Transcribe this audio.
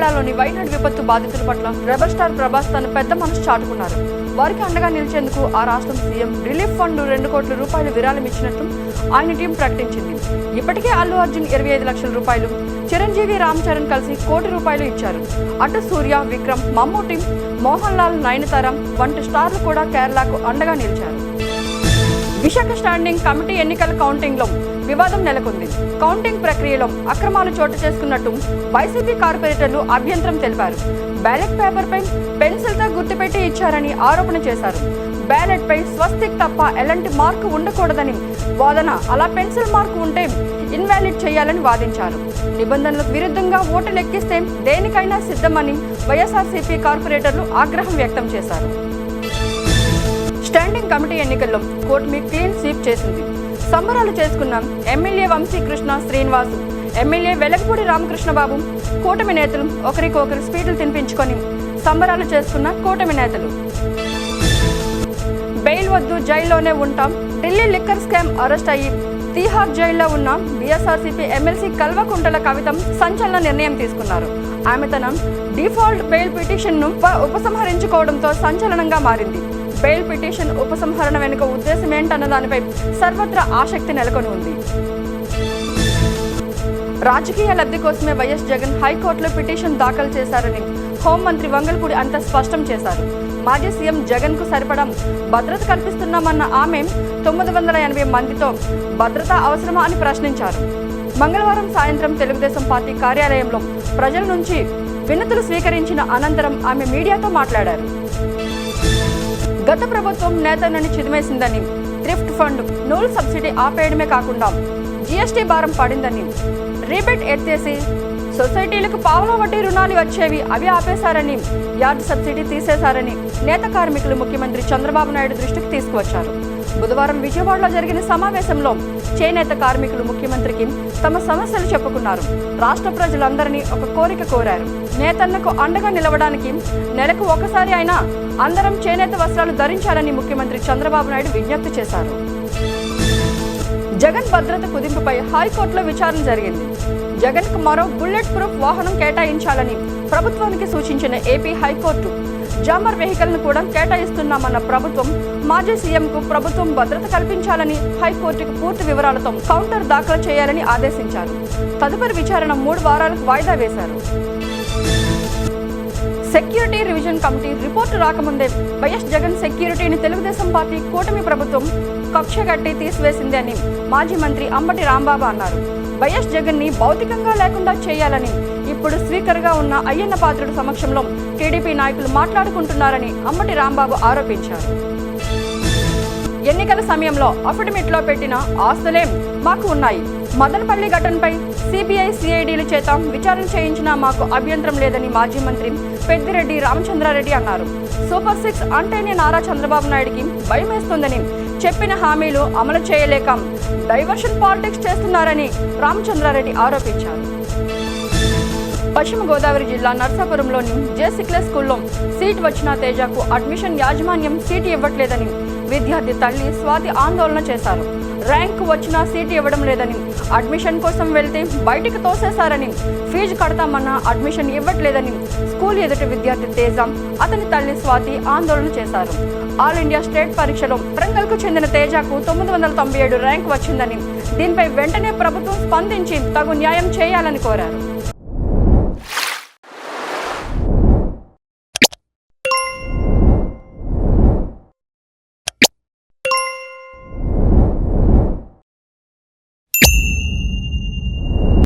జిల్లాలోని వైనాడు విపత్తు బాధితుల పట్ల రెబల్ స్టార్ ప్రభాస్ తన పెద్ద మనసు చాటుకున్నారు. వారికి అండగా నిలిచేందుకు ఆ రాష్ట్రం సీఎం రిలీఫ్ ఫండ్ 2 కోట్ల రూపాయలు విరాళం ఇచ్చినట్టు ఆయన టీం ప్రకటించింది. ఇప్పటికే అల్లు అర్జున్ 25 లక్షల రూపాయలు, చిరంజీవి రామ్ చరణ్ కలిసి ₹1 కోటి ఇచ్చారు. అటు సూర్య, విక్రమ్, మమ్మూటి, మోహన్ లాల్, నయనతార వంటి స్టార్లు కూడా కేరళకు అండగా నిలిచారు. విశాఖ స్టాండింగ్ కమిటీ ఎన్నికల కౌంటింగ్ లో వివాదం నెలకొంది. కౌంటింగ్ ప్రక్రియలో అక్రమాలు చోటు చేసుకున్నట్టు వైసీపీ కార్పొరేటర్లు అభ్యంతరం తెలిపారు. బ్యాలెట్ పేపర్ పై పెన్సిల్తో గుర్తుపెట్టి ఇచ్చారని ఆరోపణ చేశారు. బ్యాలెట్ పై స్వస్తిక్ తప్ప ఎలాంటి మార్కు ఉండకూడదని వాదన. అలా పెన్సిల్ మార్కు ఉంటే ఇన్వాలిడ్ చేయాలని వాదించారు. నిబంధనలకు విరుద్ధంగా ఓటు లెక్కిస్తే దేనికైనా సిద్ధమని వైఎస్ఆర్సీపీ కార్పొరేటర్లు ఆగ్రహం వ్యక్తం చేశారు. స్టాండింగ్ కమిటీ ఎన్నికల్లో కూటమి క్లీన్ స్వీప్ చేసింది. సంబరాలు చేసుకున్న ఎమ్మెల్యే వంశీకృష్ణ శ్రీనివాస్, ఎమ్మెల్యే వెలగపూడి రామకృష్ణబాబు, కూటమి నేతలు ఒకరికొకరు స్వీట్లు తినిపించుకొని సంబరాలు చేసుకున్న కూటమి నేతలు. బెయిల్ వద్దు, జైల్లోనే ఉంటాం. ఢిల్లీ లిక్కర్ స్కామ్ అరెస్ట్ అయ్యి తీహార్ జైల్లో ఉన్న బీఎస్ఆర్సీపీ ఎమ్మెల్సీ కల్వకుంట్ల కవిత సంచలన నిర్ణయం తీసుకున్నారు. ఆమె తన డిఫాల్ట్ బెయిల్ పిటిషన్ను ఉపసంహరించుకోవడంతో సంచలనంగా మారింది. బెయిల్ పిటిషన్ ఉపసంహరణ వెనుక ఉద్దేశం ఏంటన్న దానిపై సర్వత్రా ఆసక్తి నెలకొని ఉంది. రాజకీయ లబ్ధి కోసమే వైఎస్ జగన్ హైకోర్టులో పిటిషన్ దాఖలు చేశారని హోంమంత్రి వంగలపూడి అంత స్పష్టం చేశారు. మాజీ సీఎం జగన్ కు సరిపడా భద్రత కల్పిస్తున్నామన్న ఆమె 980 మందితో భద్రత అవసరమా అని ప్రశ్నించారు. మంగళవారం సాయంత్రం తెలుగుదేశం పార్టీ కార్యాలయంలో ప్రజల నుంచి వినతులు స్వీకరించిన అనంతరం ఆమె మీడియాతో మాట్లాడారు. గత ప్రభుత్వం నేతన్నని చిదిమేసిందని, థ్రిఫ్ట్ ఫండ్, నూలు సబ్సిడీ ఆపేయడమే కాకుండా జీఎస్టీ భారం పడిందని, రీబేట్ ఎత్తేసి సొసైటీలకు పావలా వడ్డీ రుణాలు వచ్చేవి అవి ఆపేశారని, యార్డ్ సబ్సిడీ తీసేశారని నేత కార్మికులు ముఖ్యమంత్రి చంద్రబాబు నాయుడు దృష్టికి తీసుకువచ్చారు. బుధవారం విజయవాడలో జరిగిన సమావేశంలో చేనేత కార్మికులు ముఖ్యమంత్రికి తమ సమస్యలు చెప్పుకున్నారు. రాష్ట్ర ప్రజలందరినీ ఒక కోరిక కోరారు. నేతన్నకు అండగా నిలవడానికి నెలకు ఒకసారి అయినా అందరం చేనేత వస్త్రాలు ధరించాలని ముఖ్యమంత్రి చంద్రబాబు నాయుడు విజ్ఞప్తి చేశారు. జగన్ భద్రత కుదింపుపై హైకోర్టులో విచారణ జరిగింది. జగన్ కు మరో బుల్లెట్ ప్రూఫ్ వాహనం కేటాయించాలని ప్రభుత్వానికి సూచించిన ఏపీ హైకోర్టు జామర్ వెహికల్ ను కూడా కేటాయిస్తున్నామన్న ప్రభుత్వం, మాజీ సీఎం కు ప్రభుత్వం భద్రత కల్పించాలని హైకోర్టుకు పూర్తి వివరాలతో కౌంటర్ దాఖలు చేయాలని ఆదేశించారు. తదుపరి విచారణ 3 వారాలకు వాయిదా వేశారు. సెక్యూరిటీ రివిజన్ కమిటీ రిపోర్టు రాకముందే వైఎస్ జగన్ సెక్యూరిటీని తెలుగుదేశం పార్టీ కూటమి ప్రభుత్వం కక్షగట్టి తీసివేసింది అని మాజీ మంత్రి అంబటి రాంబాబు అన్నారు. వైఎస్ జగన్ ని భౌతికంగా లేకుండా చేయాలని ఇప్పుడు స్పీకర్గా ఉన్న అయ్యన్న పాత్రుడు సమక్షంలో టీడీపీ నాయకులు మాట్లాడుకుంటున్నారని అంబటి రాంబాబు ఆరోపించారు. ఎన్నికల సమయంలో అఫిడవిట్ లో పెట్టిన ఆస్తులే మాకు ఉన్నాయి. మదనపల్లి ఘటనపై సిబిఐ సిఐడిల చేత విచారణ చేయించినా మాకు అభ్యంతరం లేదని మాజీ మంత్రి పెద్దిరెడ్డి రామచంద్రారెడ్డి అన్నారు. సూపర్ 6 అంటేనే నారా చంద్రబాబు నాయుడికి భయమేస్తుందని, చెప్పిన హామీలు అమలు చేయలేక డైవర్షన్ పాలిటిక్స్ చేస్తున్నారని రామచంద్రారెడ్డి ఆరోపించారు. పశ్చిమ గోదావరి జిల్లా నర్సాపురంలోని జేసిక్లే స్కూల్లో సీట్ వచ్చిన తేజకు అడ్మిషన్ యాజమాన్యం సీటు ఇవ్వట్లేదని విద్యార్థి తల్లి స్వాతి ఆందోళన చేశారు. ర్యాంకు వచ్చినా సీటు ఇవ్వడం లేదని, అడ్మిషన్ కోసం వెళ్తే బయటికి తోసేశారని, ఫీజు కడతామన్నా అడ్మిషన్ ఇవ్వట్లేదని స్కూల్ ఎదుటి విద్యార్థి తేజ, అతని తల్లి స్వాతి ఆందోళన చేశారు. ఆల్ ఇండియా స్టేట్ పరీక్షలో వరంగల్కు చెందిన తేజకు 997 ర్యాంకు వచ్చిందని, దీనిపై వెంటనే ప్రభుత్వం స్పందించి తగు న్యాయం చేయాలని కోరారు.